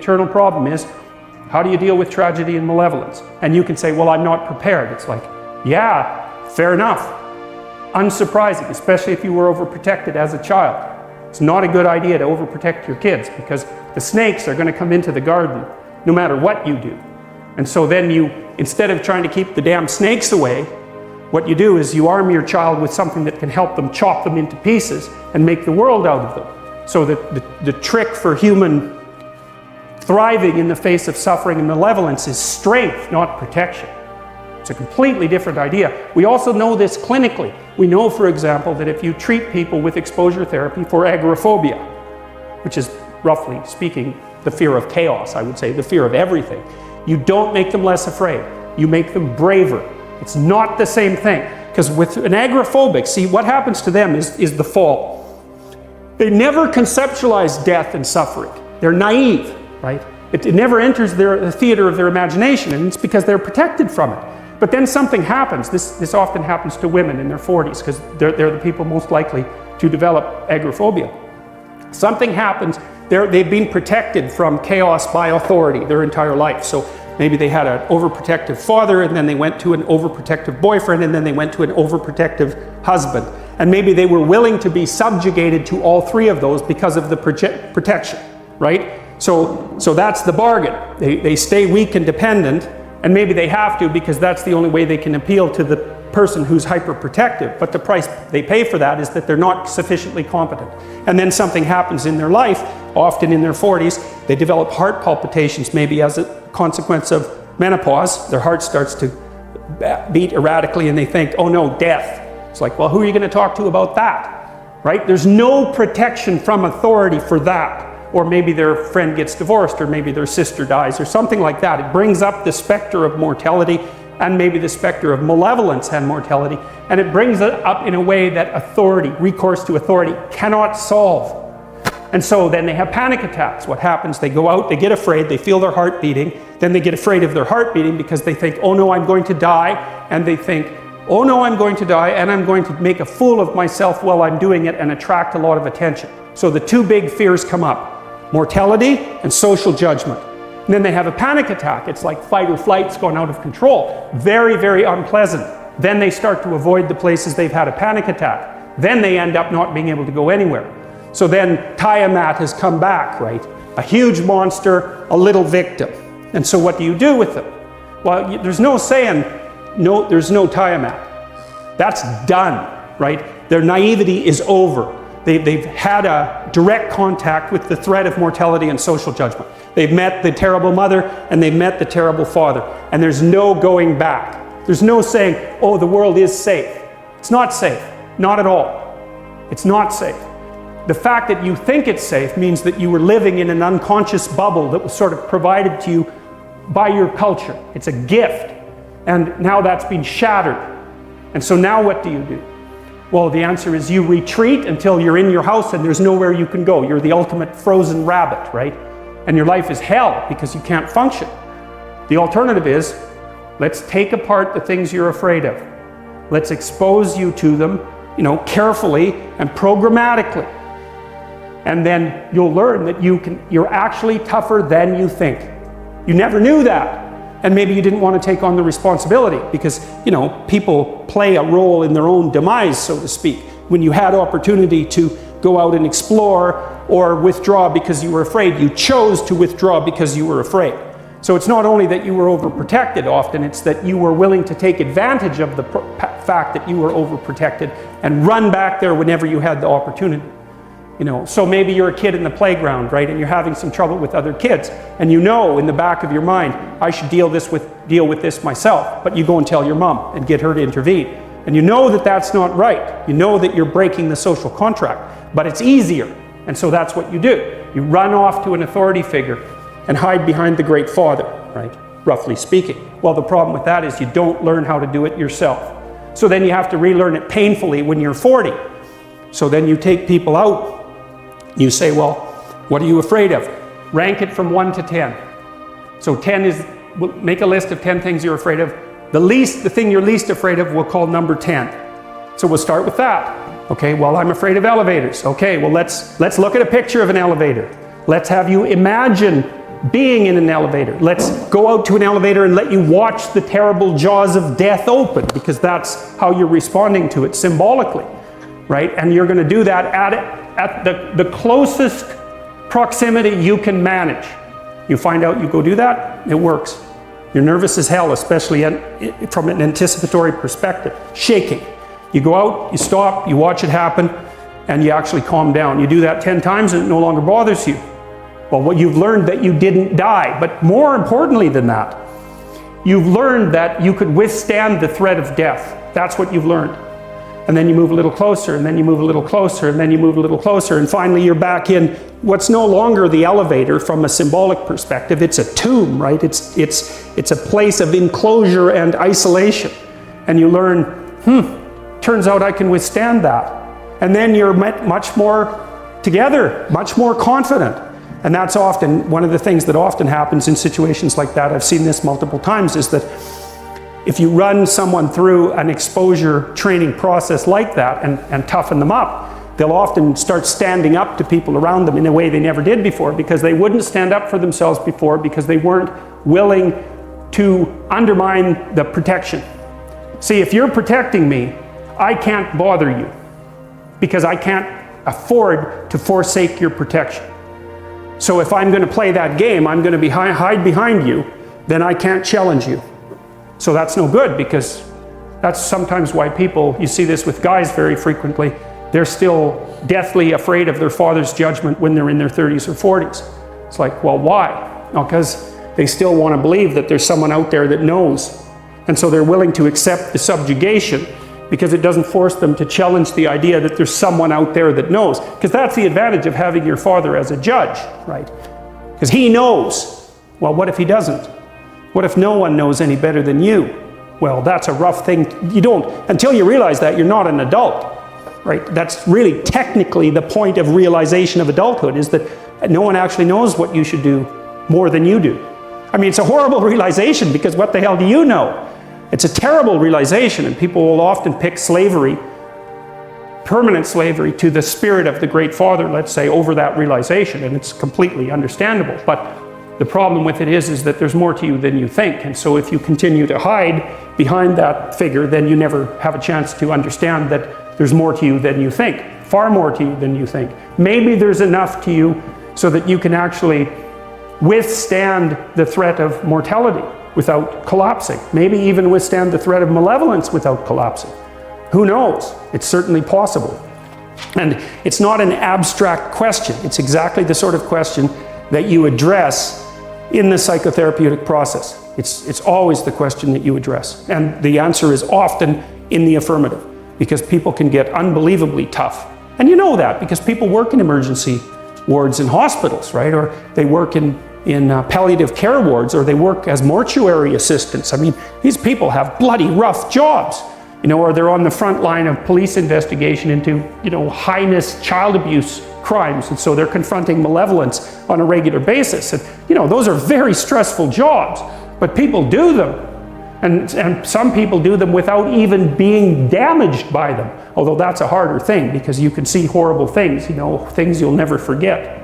eternal problem is, how do you deal with tragedy and malevolence? And you can say, well, I'm not prepared. It's like, yeah, fair enough. Unsurprising, especially if you were overprotected as a child. It's not a good idea to overprotect your kids because the snakes are going to come into the garden no matter what you do. And so then you, instead of trying to keep the damn snakes away, what you do is you arm your child with something that can help them chop them into pieces and make the world out of them. So that the trick for human thriving in the face of suffering and malevolence is strength, not protection. It's a completely different idea. We also know this clinically. We know, for example, that if you treat people with exposure therapy for agoraphobia, which is, roughly speaking, the fear of chaos, I would say, the fear of everything, you don't make them less afraid. You make them braver. It's not the same thing. Because with an agoraphobic, see, what happens to them is the fall. They never conceptualize death and suffering. They're naive, right? It never enters the theater of their imagination, and it's because they're protected from it. But then something happens. This often happens to women in their 40s because they're the people most likely to develop agoraphobia. Something happens. They've been protected from chaos by authority their entire life. So maybe they had an overprotective father, and then they went to an overprotective boyfriend, and then they went to an overprotective husband. And maybe they were willing to be subjugated to all three of those because of the protection, right? So that's the bargain. They stay weak and dependent, and maybe they have to because that's the only way they can appeal to the person who's hyperprotective. But the price they pay for that is that they're not sufficiently competent. And then something happens in their life, often in their 40s, they develop heart palpitations, maybe as a consequence of menopause. Their heart starts to beat erratically and they think, oh no, death. It's like, well, who are you going to talk to about that? Right? There's no protection from authority for that. Or maybe their friend gets divorced, or maybe their sister dies, or something like that. It brings up the specter of mortality and maybe the specter of malevolence and mortality, and it brings it up in a way that authority, recourse to authority, cannot solve. And so then they have panic attacks. What happens? They go out, they get afraid, they feel their heart beating, then they get afraid of their heart beating because they think, oh no, I'm going to die, and they think, oh no, I'm going to die, and I'm going to make a fool of myself while I'm doing it and attract a lot of attention. So the two big fears come up. Mortality and social judgment. And then they have a panic attack. It's like fight or flight's gone out of control. Very, very unpleasant. Then they start to avoid the places they've had a panic attack. Then they end up not being able to go anywhere. So then Tiamat has come back, right? A huge monster, a little victim. And so what do you do with them? Well, there's no saying, no, there's no Tiamat. That's done, right? Their naivety is over. They've had a direct contact with the threat of mortality and social judgment. They've met the terrible mother and they've met the terrible father. And there's no going back. There's no saying, oh, the world is safe. It's not safe. Not at all. It's not safe. The fact that you think it's safe means that you were living in an unconscious bubble that was sort of provided to you by your culture. It's a gift. And now that's been shattered. And so now what do you do? Well, the answer is you retreat until you're in your house and there's nowhere you can go. You're the ultimate frozen rabbit, right? And your life is hell because you can't function. The alternative is, let's take apart the things you're afraid of. Let's expose you to them, carefully and programmatically. And then you'll learn that you're actually tougher than you think. You never knew that. And maybe you didn't want to take on the responsibility because, people play a role in their own demise, so to speak. When you had opportunity to go out and explore or withdraw because you were afraid, you chose to withdraw because you were afraid. So it's not only that you were overprotected often, it's that you were willing to take advantage of the fact that you were overprotected and run back there whenever you had the opportunity. So maybe you're a kid in the playground, right? And you're having some trouble with other kids. And in the back of your mind, I should deal with this myself. But you go and tell your mom and get her to intervene. And you know that that's not right. You know that you're breaking the social contract. But it's easier. And so that's what you do. You run off to an authority figure and hide behind the Great Father, right? Roughly speaking. Well, the problem with that is you don't learn how to do it yourself. So then you have to relearn it painfully when you're 40. So then you take people out. You say, well, what are you afraid of? Rank it from 1 to 10. So 10 is, we'll make a list of 10 things you're afraid of. The thing you're least afraid of we'll call number 10. So we'll start with that. Okay, well, I'm afraid of elevators. Okay, well, let's look at a picture of an elevator. Let's have you imagine being in an elevator. Let's go out to an elevator and let you watch the terrible jaws of death open, because that's how you're responding to it symbolically, right? And you're going to do that at the closest proximity you can manage. You find out, you go do that, it works. You're nervous as hell, especially from an anticipatory perspective. Shaking. You go out, you stop, you watch it happen, and you actually calm down. You do that 10 times and it no longer bothers you. Well, what you've learned that you didn't die, but more importantly than that, you've learned that you could withstand the threat of death. That's what you've learned. And then you move a little closer, and then you move a little closer, and then you move a little closer, and finally you're back in what's no longer the elevator from a symbolic perspective. It's a tomb, right? It's a place of enclosure and isolation. And you learn, turns out I can withstand that. And then you're much more together, much more confident. And that's often one of the things that often happens in situations like that. I've seen this multiple times, is that if you run someone through an exposure training process like that and toughen them up, they'll often start standing up to people around them in a way they never did before, because they wouldn't stand up for themselves before, because they weren't willing to undermine the protection. See, if you're protecting me, I can't bother you, because I can't afford to forsake your protection. So if I'm going to play that game, I'm going to hide behind you, then I can't challenge you. So that's no good, because that's sometimes why people, you see this with guys very frequently, they're still deathly afraid of their father's judgment when they're in their 30s or 40s. It's like, well, why? No, because they still want to believe that there's someone out there that knows. And so they're willing to accept the subjugation, because it doesn't force them to challenge the idea that there's someone out there that knows. Because that's the advantage of having your father as a judge, right? Because he knows. Well, what if he doesn't? What if no one knows any better than you? Well, that's a rough thing. You don't, until you realize that, you're not an adult, right? That's really technically the point of realization of adulthood, is that no one actually knows what you should do more than you do. I mean, it's a horrible realization, because what the hell do you know? It's a terrible realization, and people will often pick slavery, permanent slavery, to the spirit of the Great Father, let's say, over that realization, and it's completely understandable. But the problem with it is that there's more to you than you think, and so if you continue to hide behind that figure, then you never have a chance to understand that there's more to you than you think, far more to you than you think. Maybe there's enough to you so that you can actually withstand the threat of mortality without collapsing. Maybe even withstand the threat of malevolence without collapsing. Who knows? It's certainly possible. And it's not an abstract question. It's exactly the sort of question that you address in the psychotherapeutic process. It's always the question that you address. And the answer is often in the affirmative, because people can get unbelievably tough. And you know that because people work in emergency wards in hospitals, right? Or they work in palliative care wards, or they work as mortuary assistants. I mean, these people have bloody rough jobs, you know, or they're on the front line of police investigation into, you know, heinous child abuse crimes, and so they're confronting malevolence on a regular basis. And, you know, those are very stressful jobs, but people do them. And some people do them without even being damaged by them, although that's a harder thing, because you can see horrible things, you know, things you'll never forget.